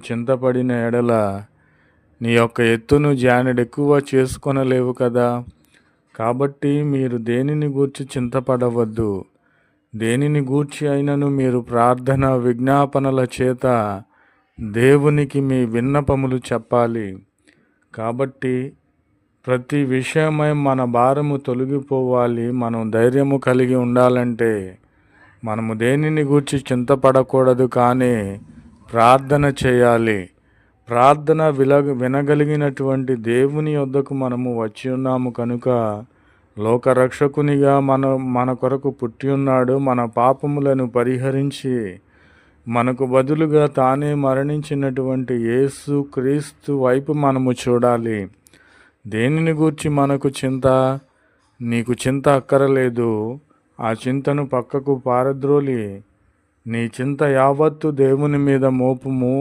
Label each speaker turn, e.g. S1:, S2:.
S1: చింతపడిన ఎడల నీ యొక్క ఎత్తును జానెడెక్కువ చేసుకొనలేవు కదా. కాబట్టి మీరు దేనిని గూర్చి చింతపడవద్దు. దేనిని గూర్చి అయినను మీరు ప్రార్థన విజ్ఞాపనల చేత దేవునికి మీ విన్నపములు చెప్పాలి. కాబట్టి ప్రతి విషయమై మన భారము తొలగిపోవాలి. మనం ధైర్యము కలిగి ఉండాలంటే మనము దేనిని గూర్చి చింతపడకూడదు, కానీ ప్రార్థన చేయాలి. ప్రార్థన వినగలిగినటువంటి దేవుని యొద్దకు మనము వచ్చి ఉన్నాము కనుక లోకరక్షకునిగా మన కొరకు పుట్టి ఉన్నాడు. మన పాపములను పరిహరించి మనకు బదులుగా తానే మరణించినటువంటి యేసు క్రీస్తు వైపు మనము చూడాలి. దేనిని గూర్చి మనకు చింత? నీకు చింత అక్కరలేదు. ఆ చింతను పక్కకు పారద్రోలి నీ చింత యావత్తు దేవుని మీద మోపుము.